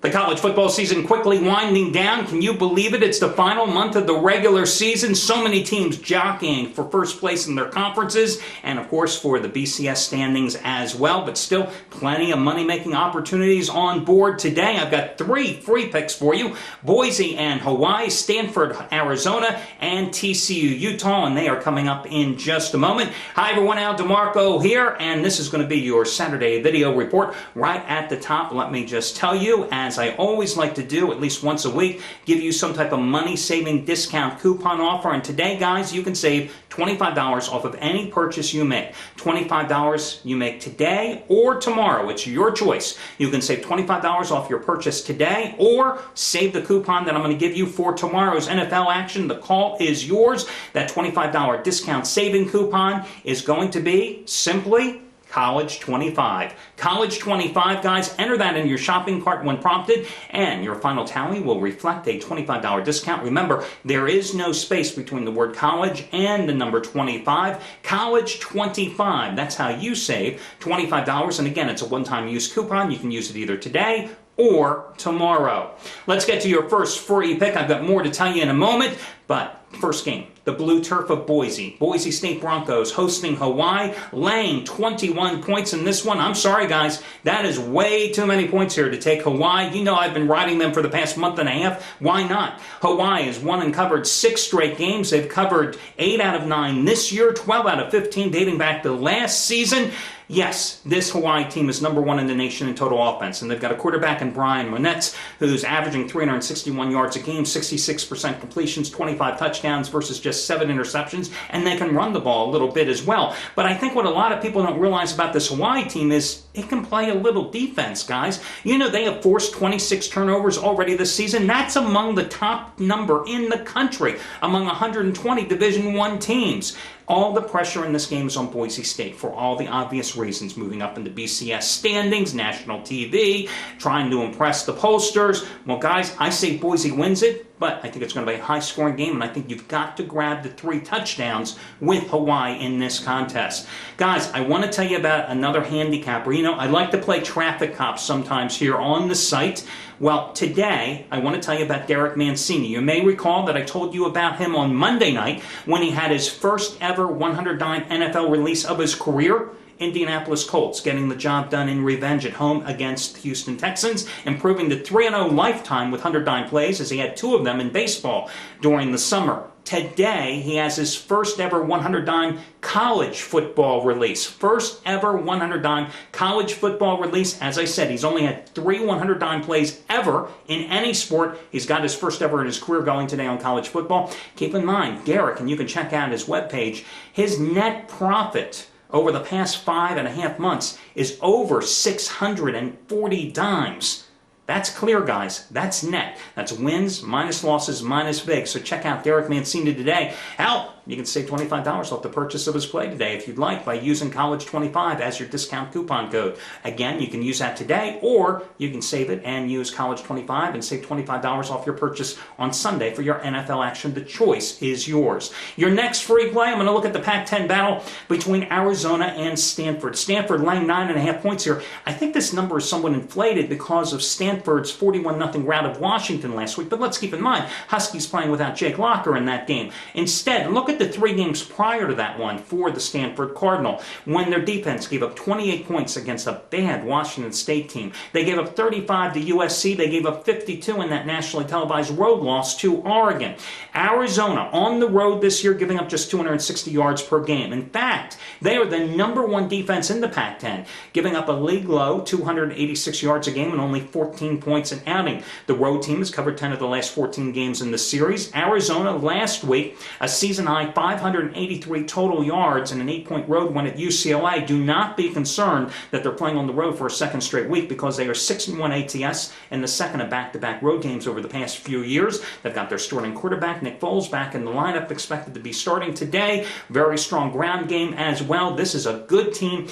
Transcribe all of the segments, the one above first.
The college football season quickly winding down. Can you believe it? It's the final month of the regular season. So many teams jockeying for first place in their conferences and, of course, for the BCS standings as well. But still, plenty of money-making opportunities on board today. I've got 3 free picks for you. Boise and Hawaii, Stanford, Arizona, and TCU, Utah, and they are coming up in just a moment. Hi, everyone. Al DeMarco here, and this is going to be your Saturday video report. Right at the top, let me just tell you, as I always like to do at least once a week, give you some type of money-saving discount coupon offer. And today, guys, you can save $25 off of any purchase you make. $25 you make today or tomorrow. It's your choice. You can save $25 off your purchase today or save the coupon that I'm going to give you for tomorrow's NFL action. The call is yours. That $25 discount saving coupon is going to be simply College 25. College 25, guys, enter that in your shopping cart when prompted, and your final tally will reflect a $25 discount. Remember, there is no space between the word college and the number 25. College 25. That's how you save $25. And again, it's a one-time use coupon. You can use it either today or tomorrow. Let's get to your first free pick. I've got more to tell you in a moment, but first game, the Blue Turf of Boise. Boise State Broncos hosting Hawaii, laying 21 points in this one. I'm sorry, guys. That is way too many points here to take Hawaii. You know I've been riding them for the past month and a half. Why not? Hawaii has won and covered 6 straight games. They've covered 8 out of 9 this year, 12 out of 15 dating back to last season. Yes, this Hawaii team is number 1 in the nation in total offense, and they've got a quarterback in Brian Monetz who's averaging 361 yards a game, 66% completions, 25 touchdowns versus just 7 interceptions, and they can run the ball a little bit as well. But I think what a lot of people don't realize about this Hawaii team is it can play a little defense, guys. You know, they have forced 26 turnovers already this season. That's among the top number in the country, among 120 Division I teams. All the pressure in this game is on Boise State for all the obvious reasons. Moving up in the BCS standings, national TV, trying to impress the pollsters. Well, guys, I say Boise wins it, but I think it's going to be a high-scoring game, and I think you've got to grab the 3 touchdowns with Hawaii in this contest. Guys, I want to tell you about another handicapper. You know, I like to play traffic cops sometimes here on the site. Well, today, I want to tell you about Derek Mancini. You may recall that I told you about him on Monday night when he had his first ever 100-dime NFL release of his career. Indianapolis Colts getting the job done in revenge at home against Houston Texans, improving to 3-0 lifetime with 100-dime plays as he had 2 of them in baseball during the summer. Today, he has his first ever 100-dime college football release. First ever 100-dime college football release. As I said, he's only had 3 100-dime plays ever in any sport. He's got his first ever in his career going today on college football. Keep in mind, Derek, and you can check out his webpage, his net profit over the past 5.5 months is over 640 dimes. That's clear, guys. That's net. That's wins minus losses minus VIG. So check out Derek Mancini today. Hell, you can save $25 off the purchase of his play today if you'd like by using College 25 as your discount coupon code. Again, you can use that today, or you can save it and use College 25 and save $25 off your purchase on Sunday for your NFL action. The choice is yours. Your next free play, I'm going to look at the Pac-10 battle between Arizona and Stanford. Stanford laying 9.5 points here. I think this number is somewhat inflated because of Stanford's 41-0 rout of Washington last week, but let's keep in mind, Huskies playing without Jake Locker in that game. Instead, look at the 3 games prior to that one for the Stanford Cardinal, when their defense gave up 28 points against a bad Washington State team. They gave up 35 to USC. They gave up 52 in that nationally televised road loss to Oregon. Arizona on the road this year giving up just 260 yards per game. In fact, they are the number 1 defense in the Pac-10, giving up a league low 286 yards a game and only 14 points an outing. The road team has covered 10 of the last 14 games in the series. Arizona last week, a season-high 583 total yards and an 8-point road win at UCLA. Do not be concerned that they're playing on the road for a second straight week because they are 6-1 ATS in the second of back-to-back road games over the past few years. They've got their starting quarterback, Nick Foles, back in the lineup, expected to be starting today. Very strong ground game as well. This is a good team.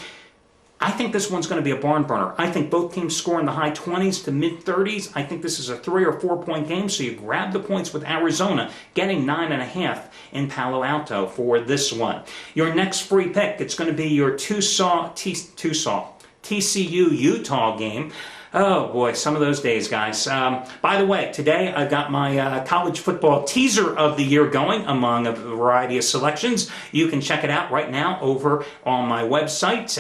I think this one's going to be a barn burner. I think both teams score in the high 20s to mid 30s. I think this is a 3 or 4 point game, so you grab the points with Arizona, getting 9.5 in Palo Alto for this one. Your next free pick, it's going to be your TCU Utah game. Oh boy, some of those days, guys. By the way, today I got my college football teaser of the year going among a variety of selections. You can check it out right now over on my website.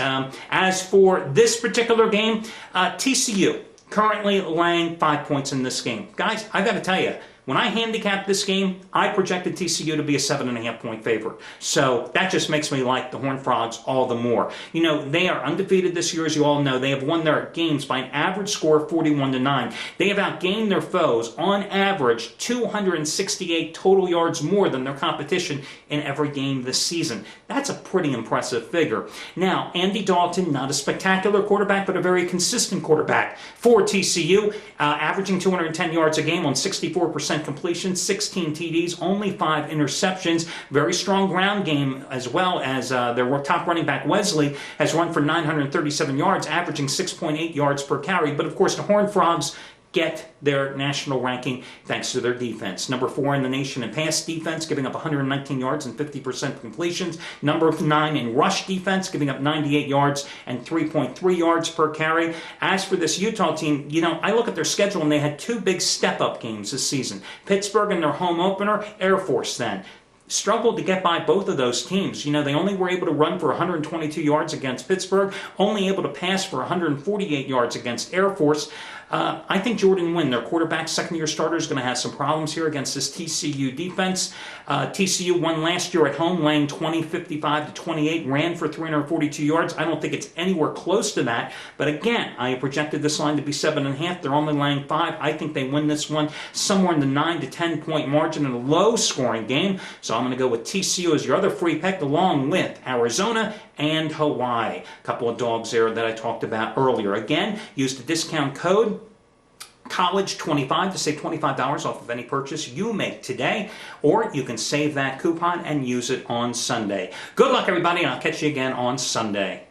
As for this particular game, TCU currently laying 5 points in this game. Guys, I've got to tell you, when I handicapped this game, I projected TCU to be a 7.5-point favorite. So that just makes me like the Horned Frogs all the more. You know, they are undefeated this year, as you all know. They have won their games by an average score of 41-9. They have outgained their foes on average 268 total yards more than their competition in every game this season. That's a pretty impressive figure. Now, Andy Dalton, not a spectacular quarterback, but a very consistent quarterback for TCU, averaging 210 yards a game on 64% completion, 16 TDs, only 5 interceptions. Very strong ground game, as well as their top running back Wesley has run for 937 yards, averaging 6.8 yards per carry. But of course, the Horned Frogs get their national ranking thanks to their defense. Number 4 in the nation in pass defense, giving up 119 yards and 50% completions. Number 9 in rush defense, giving up 98 yards and 3.3 yards per carry. As for this Utah team, you know, I look at their schedule and they had 2 big step-up games this season. Pittsburgh in their home opener, Air Force then. Struggled to get by both of those teams. You know, they only were able to run for 122 yards against Pittsburgh, only able to pass for 148 yards against Air Force. I think Jordan Wynn, their quarterback, second-year starter, is going to have some problems here against this TCU defense. TCU won last year at home, laying 55-28, ran for 342 yards. I don't think it's anywhere close to that. But again, I projected this line to be 7.5. They're only laying 5. I think they win this one somewhere in the 9 to 10 point margin in a low-scoring game. So I'm going to go with TCU as your other free pick, along with Arizona and Hawaii. A couple of dogs there that I talked about earlier. Again, use the discount code College25 to save $25 off of any purchase you make today, or you can save that coupon and use it on Sunday. Good luck, everybody, and I'll catch you again on Sunday.